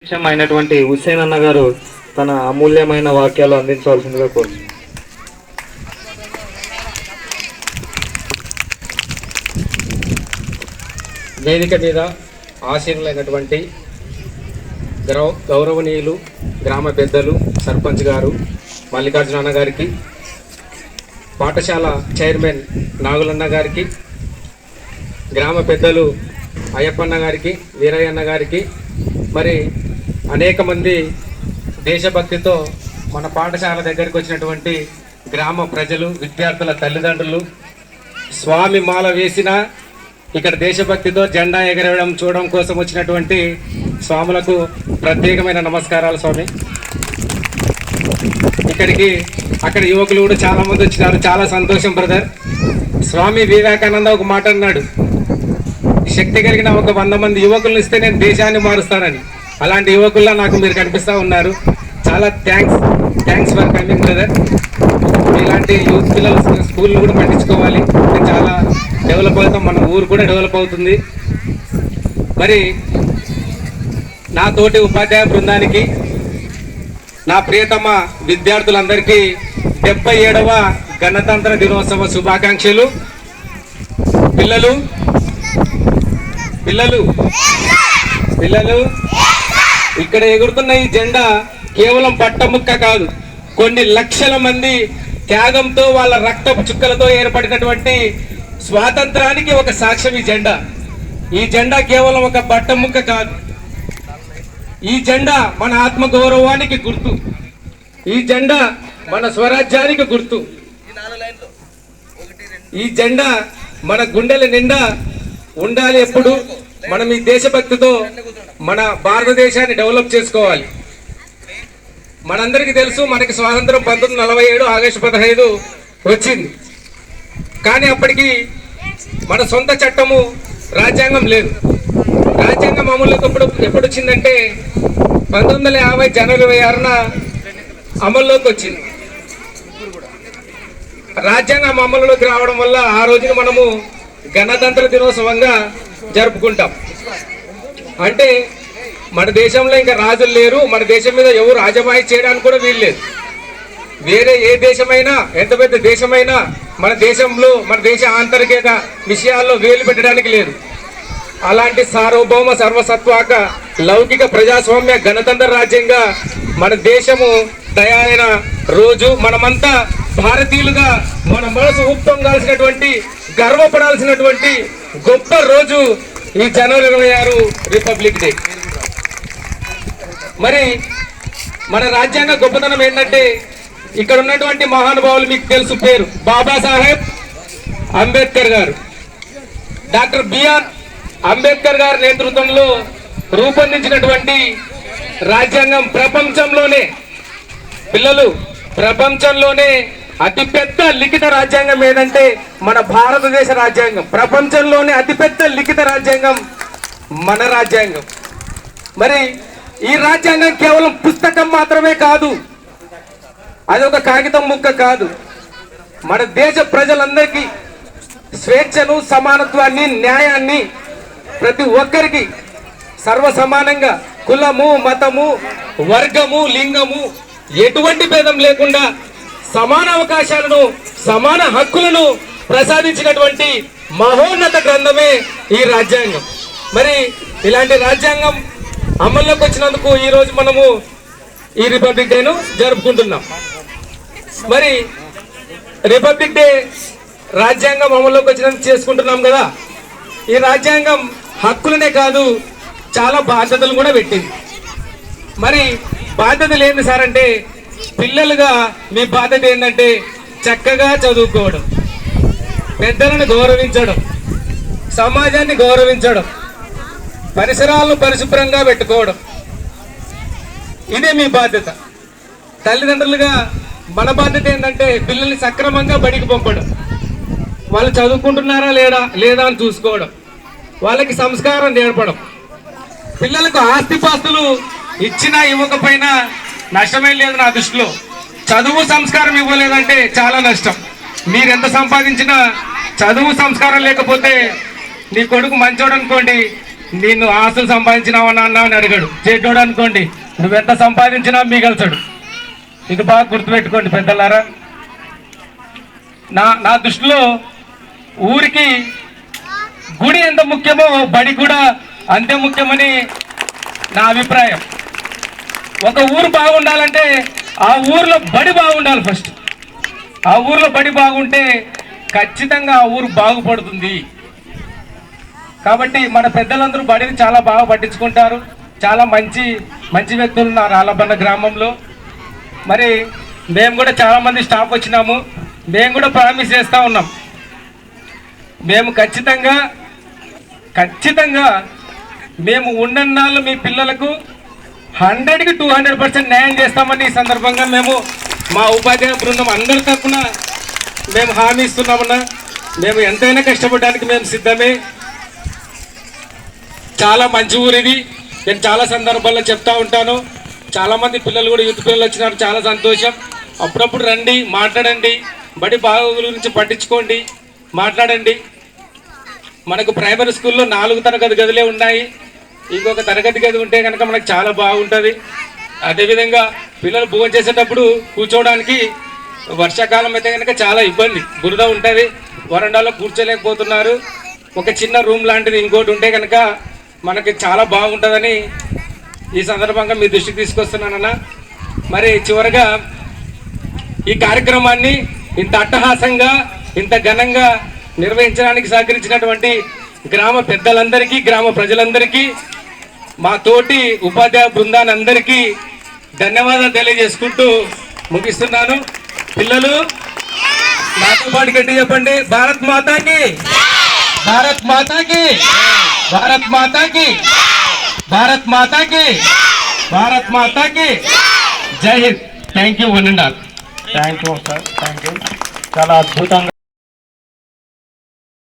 అయినటువంటి హుస్సేన్ అన్న గారు తన అమూల్యమైన వాక్యాలు అందించవలసిందిగా కోరుతున్నాను. వేదిక మీద ఆశీనులైనటువంటి గౌరవనీయులు గ్రామ పెద్దలు సర్పంచ్ గారు మల్లికార్జున అన్న గారికి, పాఠశాల చైర్మన్ నాగులన్న గారికి, గ్రామ పెద్దలు అయ్యప్పన్న గారికి, వీరయ్యన్న గారికి, మరి అనేక మంది దేశభక్తితో మన పాఠశాల దగ్గరికి వచ్చినటువంటి గ్రామ ప్రజలు, విద్యార్థుల తల్లిదండ్రులు, స్వామి మాల వేసిన ఇక్కడ దేశభక్తితో జెండా ఎగరవేయడం చూడడం కోసం వచ్చినటువంటి స్వాములకు ప్రత్యేకమైన నమస్కారాలు. స్వామి, ఇక్కడికి అక్కడ యువకులు కూడా చాలా మంది వచ్చినారు, చాలా సంతోషం బ్రదర్. స్వామి వివేకానంద ఒక మాట అన్నాడు, శక్తి కలిగిన ఒక 100 మంది యువకులను ఇస్తే నేను దేశాన్ని మారుస్తానని. అలాంటి యువకుల్లా నాకు మీరు కనిపిస్తూ ఉన్నారు. చాలా థ్యాంక్స్ ఫర్ కమింగ్ బ్రదర్. ఇలాంటి యూత్ పిల్లలు స్కూల్ కూడా పట్టించుకోవాలి, చాలా డెవలప్ అవుతాం, మన ఊరు కూడా డెవలప్ అవుతుంది. మరి నా తోటి ఉపాధ్యాయ బృందానికి, నా ప్రియతమ విద్యార్థులందరికీ 77వ గణతంత్ర దినోత్సవ శుభాకాంక్షలు. పిల్లలు ఇక్కడ ఎగురుతున్న ఈ జెండా కేవలం పట్టముక్క కాదు, కొన్ని లక్షల మంది త్యాగంతో వాళ్ళ రక్తపు చుక్కలతో ఏర్పడినటువంటి స్వాతంత్రానికి ఒక సాక్ష్యం ఈ జెండా. ఈ జెండా కేవలం ఒక పట్టముక్క కాదు, ఈ జెండా మన ఆత్మగౌరవానికి గుర్తు, ఈ జెండా మన స్వరాజ్యానికి గుర్తు, ఈ జెండా మన గుండెల నిండా ఉండాలి. ఎప్పుడు మనం ఈ దేశభక్తితో మన భారతదేశాన్ని డెవలప్ చేసుకోవాలి. మనందరికీ తెలుసు, మనకి స్వాతంత్రం 1947 ఆగస్టు 15 వచ్చింది. కానీ అప్పటికి మన సొంత చట్టము, రాజ్యాంగం లేదు. రాజ్యాంగం అమలులోకి ఎప్పుడు వచ్చిందంటే 1950 జనవరి 26న అమల్లోకి వచ్చింది. రాజ్యాంగం అమలులోకి రావడం వల్ల ఆ రోజున మనము గణతంత్ర దినోత్సవంగా జరుపుకుంటాం. అంటే మన దేశంలో ఇంకా రాజులు లేరు, మన దేశం మీద ఎవరు రాజమాయి చేయడానికి కూడా వీలు లేదు. వేరే ఏ దేశమైనా, ఎంత పెద్ద దేశమైనా మన దేశంలో, మన దేశ ఆంతరిక విషయాల్లో వేలు పెట్టడానికి లేదు. అలాంటి సార్వభౌమ సర్వసత్వాక లౌకిక ప్రజాస్వామ్య గణతంత్ర రాజ్యంగా మన దేశము తయారైన రోజు, మనమంతా భారతీయులుగా మన మనసు ఉప్పొంగాల్సినటువంటి, గర్వపడాల్సినటువంటి గొప్ప రోజు ఈ జనవరి 26 రిపబ్లిక్ డే. మరి మన రాజ్యాంగ గొప్పతనం ఏంటంటే, ఇక్కడ ఉన్నటువంటి మహానుభావులు మీకు తెలుసు, పేరు బాబాసాహెబ్ అంబేద్కర్ గారు. డాక్టర్ బిఆర్ అంబేద్కర్ గారి నేతృత్వంలో రూపొందించినటువంటి రాజ్యాంగం ప్రపంచంలోనే అతిపెద్ద లిఖిత రాజ్యాంగం ఏదంటే మన భారతదేశ రాజ్యాంగం. ప్రపంచంలోనే అతిపెద్ద లిఖిత రాజ్యాంగం మన రాజ్యాంగం. మరి ఈ రాజ్యాంగం కేవలం పుస్తకం మాత్రమే కాదు, అది ఒక కాగితం ముక్క కాదు. మన దేశ ప్రజలందరికీ స్వేచ్ఛను, సమానత్వాన్ని, న్యాయాన్ని ప్రతి ఒక్కరికి సర్వసమానంగా, కులము, మతము, వర్గము, లింగము ఎటువంటి భేదం లేకుండా సమాన అవకాశాలను, సమాన హక్కులను ప్రసాదించినటువంటి మహోన్నత గ్రంథమే ఈ రాజ్యాంగం. మరి ఇలాంటి రాజ్యాంగం అమల్లోకి వచ్చినందుకు ఈరోజు మనము ఈ రిపబ్లిక్ డేను జరుపుకుంటున్నాం. మరి రిపబ్లిక్ డే రాజ్యాంగం అమల్లోకి వచ్చినందుకు చేసుకుంటున్నాం కదా. ఈ రాజ్యాంగం హక్కులనే కాదు, చాలా బాధ్యతలు కూడా పెట్టింది. మరి బాధ్యతలు ఏంటి సార్ అంటే, పిల్లలుగా మీ బాధ్యత ఏంటంటే చక్కగా చదువుకోవడం, పెద్దలను గౌరవించడం, సమాజాన్ని గౌరవించడం, పరిసరాలను పరిశుభ్రంగా పెట్టుకోవడం, ఇదే మీ బాధ్యత. తల్లిదండ్రులుగా మన బాధ్యత ఏంటంటే పిల్లల్ని సక్రమంగా బడికి పంపడం, వాళ్ళు చదువుకుంటున్నారా లేదా అని చూసుకోవడం, వాళ్ళకి సంస్కారం నేర్పడం. పిల్లలకు ఆస్తిపాస్తులు ఇచ్చినా ఇవ్వకపోయినా నష్టమే లేదు నా దృష్టిలో. చదువు సంస్కారం ఇవ్వలేదంటే చాలా నష్టం. మీరెంత సంపాదించినా చదువు సంస్కారం లేకపోతే, నీ కొడుకు మంచోడు అనుకోండి, నిన్ను ఆస్తులు సంపాదించినావా నాన్న అని అడిగాడు. చేటోడు అనుకోండి, నువ్వెంత సంపాదించినా మిగల్చాడు. ఇది బాగా గుర్తుపెట్టుకోండి పెద్దలారా. నా దృష్టిలో ఊరికి గుడి ఎంత ముఖ్యమో బడి కూడా అంతే ముఖ్యమని నా అభిప్రాయం. ఒక ఊరు బాగుండాలంటే ఆ ఊర్లో బడి బాగుండాలి ఫస్ట్. ఆ ఊర్లో బడి బాగుంటే ఖచ్చితంగా ఆ ఊరు బాగుపడుతుంది. కాబట్టి మన పెద్దలందరూ బడిని చాలా బాగా పట్టించుకుంటారు. చాలా మంచి మంచి వ్యక్తులు ఉన్నారు ఆలబండ గ్రామంలో. మరి మేము కూడా చాలామంది స్టాఫ్ వచ్చినాము. మేము కూడా ప్రామిస్ చేస్తూ ఉన్నాం, మేము ఖచ్చితంగా మేము ఉన్నన్నాళ్ళు మీ పిల్లలకు 100కి 200% న్యాయం చేస్తామని ఈ సందర్భంగా మేము మా ఉపాధ్యాయ బృందం అందరి తరఫున మేము హామీ ఇస్తున్నామన్నా. మేము ఎంతైనా కష్టపడడానికి మేము సిద్ధమే. చాలా మంచి ఊరు ఇది. నేను చాలా సందర్భాల్లో చెప్తా ఉంటాను. చాలామంది పిల్లలు కూడా యూత్ పిల్లలు వచ్చినారు, చాలా సంతోషం. అప్పుడప్పుడు రండి, మాట్లాడండి, బడి బాగోగుల గురించి పట్టించుకోండి, మాట్లాడండి. మనకు ప్రైమరీ స్కూల్లో 4 తరగతి గదులే ఉన్నాయి. ఇంకొక తరగతి గది ఉంటే కనుక మనకు చాలా బాగుంటుంది. అదేవిధంగా పిల్లలు భోజనం చేసేటప్పుడు కూర్చోవడానికి వర్షాకాలం అయితే కనుక చాలా ఇబ్బంది, బురద ఉంటుంది, వరండాలో కూర్చోలేకపోతున్నారు. ఒక చిన్న రూమ్ లాంటిది ఇంకోటి ఉంటే కనుక మనకి చాలా బాగుంటుందని ఈ సందర్భంగా మీ దృష్టికి తీసుకొస్తున్నానన్నా. మరి చివరగా ఈ కార్యక్రమాన్ని ఇంత అట్టహాసంగా ఇంత ఘనంగా నిర్వహించడానికి సహకరించినటువంటి గ్రామ పెద్దలందరికీ, గ్రామ ప్రజలందరికీ, మా తోటి ఉపాధ్యాయ బృందాన్ని అందరికీ ధన్యవాదాలు తెలియజేసుకుంటూ ముగిస్తున్నాను. పిల్లలు నాతో పాటు గట్టి చెప్పండి, భారత్ మాతాకి, భారత్ మాతాకి, భారత్ మాతాకి, భారత్ మాతాకి, భారత్ మాతాకి జై Hind. Thank you. 1 and all. Thank you sir, thank you. చాలా అద్భుతంగా